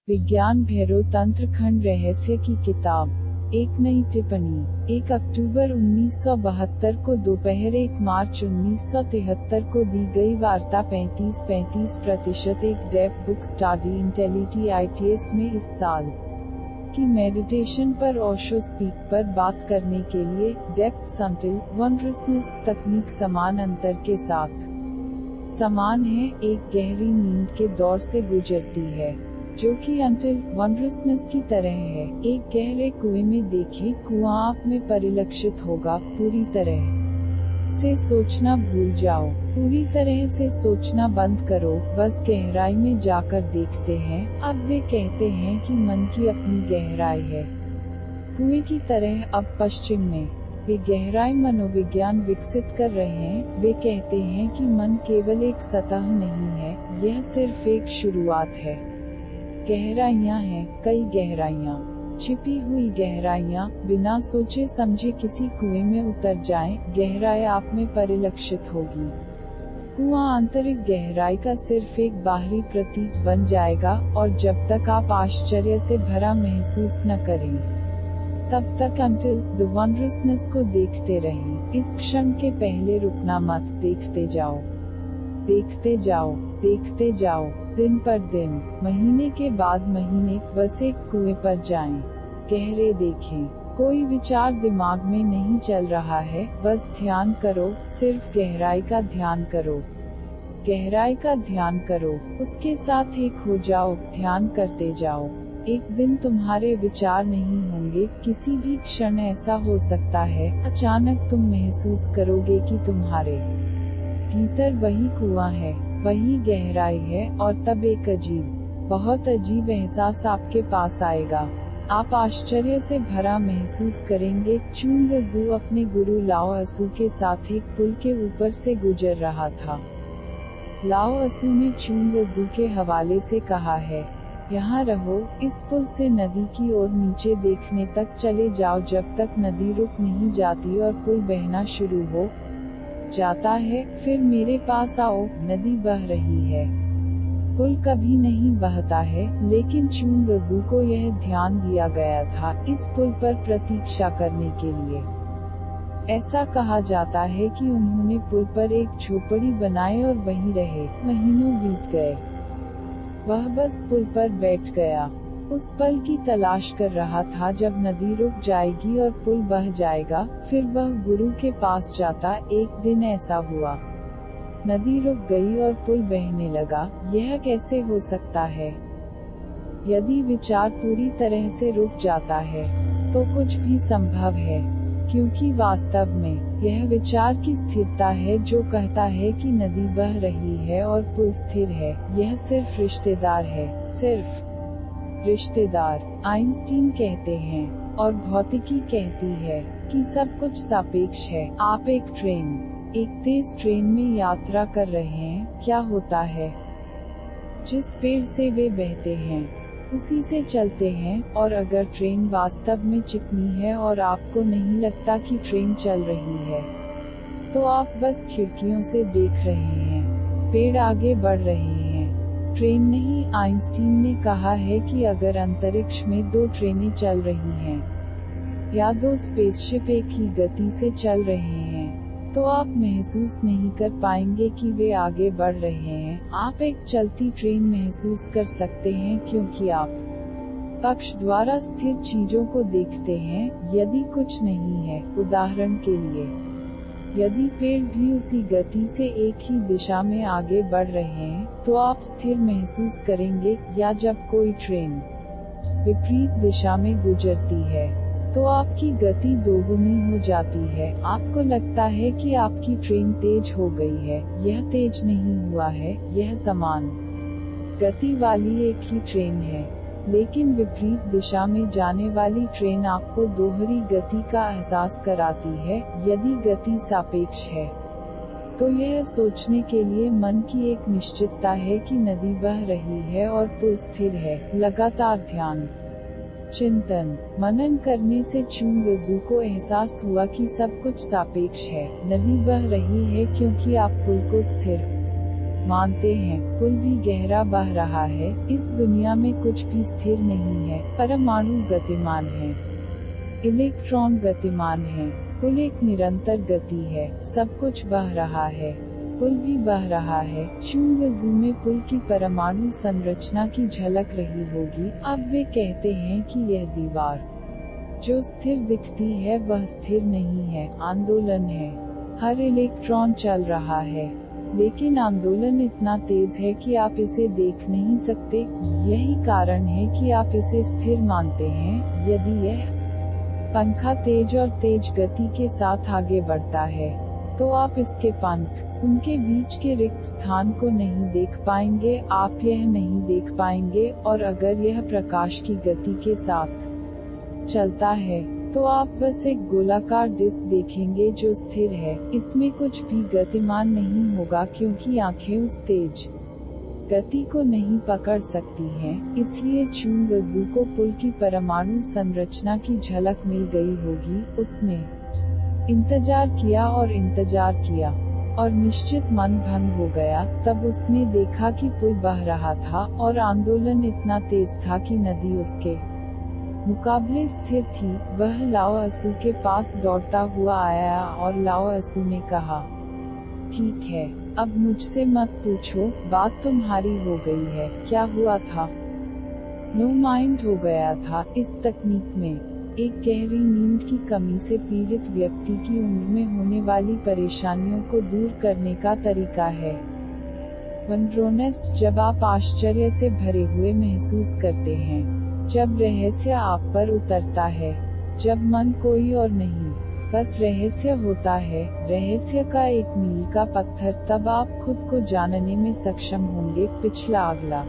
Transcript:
विज्ञान भैरव तंत्र खंड रहस्य की किताब। एक नई टिप्पणी। 1 अक्टूबर 1972 को दोपहर 1 मार्च 1973 को दी गई वार्ता 35% एक डेप्थ बुक स्टडी इंटेलिटी ITS में इस साल की मेडिटेशन पर ओशो स्पीक पर बात करने के लिए डेप्थ अंटिल वंडरसनेस तकनीक समान अंतर के साथ समान है, एक गहरी नींद के दौर से गुजरती है जो कि अंटिल वंडरसनेस की तरह है। एक गहरे कुएं में देखें, कुआं आप में परिलक्षित होगा। पूरी तरह से सोचना भूल जाओ, पूरी तरह से सोचना बंद करो, बस गहराई में जाकर देखते हैं। अब वे कहते हैं कि मन की अपनी गहराई है, कुएं की तरह। अब पश्चिम में वे गहराई मनोविज्ञान विकसित कर रहे हैं। वे कहते हैं कि मन केवल एक सतह नहीं है, यह सिर्फ एक शुरुआत है। गहराइयाँ हैं, कई गहराइयाँ, छिपी हुई गहराइयाँ। बिना सोचे समझे किसी कुएं में उतर जाएं, गहराई आप में परिलक्षित होगी। कुआं आंतरिक गहराई का सिर्फ एक बाहरी प्रतीक बन जाएगा, और जब तक आप आश्चर्य से भरा महसूस न करें, तब तक अंटिल द वंडरसनेस को देखते रहें। इस क्षण के पहले रुकना मत, देखते जाओ, देखते जाओ, देखते जाओ, दिन पर दिन, महीने के बाद महीने, बस एक कुएं पर जाएं, गहरे देखें। कोई विचार दिमाग में नहीं चल रहा है, बस ध्यान करो, सिर्फ गहराई का ध्यान करो, गहराई का ध्यान करो, उसके साथ एक हो जाओ, ध्यान करते जाओ। एक दिन तुम्हारे विचार नहीं होंगे, किसी भी क्षण ऐसा हो सकता है, अचानक तुम महसूस करोगे कि तुम्हारे भीतर वही कुआं है, वही गहराई है, और तब एक अजीब, बहुत अजीब एहसास आपके पास आएगा। आप आश्चर्य से भरा महसूस करेंगे। चुंग जू अपने गुरु लाओ असू के साथ एक पुल के ऊपर से गुजर रहा था। लाओ असू ने चुंग जू के हवाले से कहा है, यहाँ रहो, इस पुल से नदी की ओर नीचे देखने तक चले जाओ जब तक नदी रुक नहीं जाती और पुल बहना शुरू हो जाता है। फिर मेरे पास आओ, नदी बह रही है, पुल कभी नहीं बहता है। लेकिन चुंग जू को यह ध्यान दिया गया था, इस पुल पर प्रतीक्षा करने के लिए। ऐसा कहा जाता है कि उन्होंने पुल पर एक झोपड़ी बनाई और वहीं रहे। महीनों बीत गए, वह बस पुल पर बैठ गया, उस पल की तलाश कर रहा था जब नदी रुक जाएगी और पुल बह जाएगा। फिर वह गुरु के पास जाता। एक दिन ऐसा हुआ, नदी रुक गई और पुल बहने लगा। यह कैसे हो सकता है? यदि विचार पूरी तरह से रुक जाता है तो कुछ भी संभव है, क्योंकि वास्तव में यह विचार की स्थिरता है जो कहता है कि नदी बह रही है और पुल स्थिर है। यह सिर्फ रिश्तेदार है, सिर्फ रिश्तेदार। आइंस्टीन कहते हैं और भौतिकी कहती है कि सब कुछ सापेक्ष है। आप एक तेज ट्रेन में यात्रा कर रहे हैं। क्या होता है? जिस पेड़ से वे बहते हैं उसी से चलते हैं, और अगर ट्रेन वास्तव में चिकनी है और आपको नहीं लगता कि ट्रेन चल रही है, तो आप बस खिड़कियों से देख रहे हैं, पेड़ आगे बढ़ रहे हैं, ट्रेन नहीं। आइंस्टीन ने कहा है कि अगर अंतरिक्ष में 2 ट्रेनें चल रही हैं या 2 स्पेसशिप एक ही गति से चल रहे हैं, तो आप महसूस नहीं कर पाएंगे कि वे आगे बढ़ रहे हैं। आप एक चलती ट्रेन महसूस कर सकते हैं क्योंकि आप पक्ष द्वारा स्थिर चीजों को देखते हैं। यदि कुछ नहीं है, उदाहरण के लिए, यदि पेड़ भी उसी गति से एक ही दिशा में आगे बढ़ रहे हैं, तो आप स्थिर महसूस करेंगे। या जब कोई ट्रेन विपरीत दिशा में गुजरती है, तो आपकी गति दोगुनी हो जाती है। आपको लगता है कि आपकी ट्रेन तेज हो गई है, यह तेज नहीं हुआ है, यह समान गति वाली एक ही ट्रेन है, लेकिन विपरीत दिशा में जाने वाली ट्रेन आपको दोहरी गति का एहसास कराती है। यदि गति सापेक्ष है, तो यह सोचने के लिए मन की एक निश्चितता है कि नदी बह रही है और पुल स्थिर है। लगातार ध्यान, चिंतन, मनन करने से चुंग जू को एहसास हुआ कि सब कुछ सापेक्ष है। नदी बह रही है क्योंकि आप पुल को स्थिर मानते हैं, पुल भी गहरा बह रहा है। इस दुनिया में कुछ भी स्थिर नहीं है। परमाणु गतिमान है, इलेक्ट्रॉन गतिमान है, पुल एक निरंतर गति है। सब कुछ बह रहा है, पुल भी बह रहा है। चुंगजू में पुल की परमाणु संरचना की झलक रही होगी। अब वे कहते हैं कि यह दीवार जो स्थिर दिखती है वह स्थिर नहीं है, आंदोलन है। हर इलेक्ट्रॉन चल रहा है, लेकिन आंदोलन इतना तेज है कि आप इसे देख नहीं सकते। यही कारण है कि आप इसे स्थिर मानते हैं। यदि यह पंखा तेज और तेज गति के साथ आगे बढ़ता है, तो आप इसके पंख, उनके बीच के रिक्त स्थान को नहीं देख पाएंगे। आप यह नहीं देख पाएंगे। और अगर यह प्रकाश की गति के साथ चलता है, तो आप बस एक गोलाकार डिस्क देखेंगे जो स्थिर है। इसमें कुछ भी गतिमान नहीं होगा, क्योंकि आंखें उस तेज गति को नहीं पकड़ सकती हैं। इसलिए चुंगजू को पुल की परमाणु संरचना की झलक मिल गई होगी। उसने इंतजार किया और इंतजार किया, और निश्चित मन भंग हो गया। तब उसने देखा कि पुल बह रहा था, और आंदोलन इतना तेज था कि नदी उसके मुकाबले स्थिर थी। वह लाओ असू के पास दौड़ता हुआ आया, और लाओ असू ने कहा, ठीक है, अब मुझसे मत पूछो, बात तुम्हारी हो गई है। क्या हुआ था? नो माइंड हो गया था। इस तकनीक में एक गहरी नींद की कमी से पीड़ित व्यक्ति की उम्र में होने वाली परेशानियों को दूर करने का तरीका है। वंड्रोनेस, जब आप आश्चर्य से भरे हुए महसूस करते हैं, जब रहस्य आप पर उतरता है, जब मन कोई और नहीं, बस रहस्य होता है, रहस्य का एक मील का पत्थर, तब आप खुद को जानने में सक्षम होंगे। पिछला अगला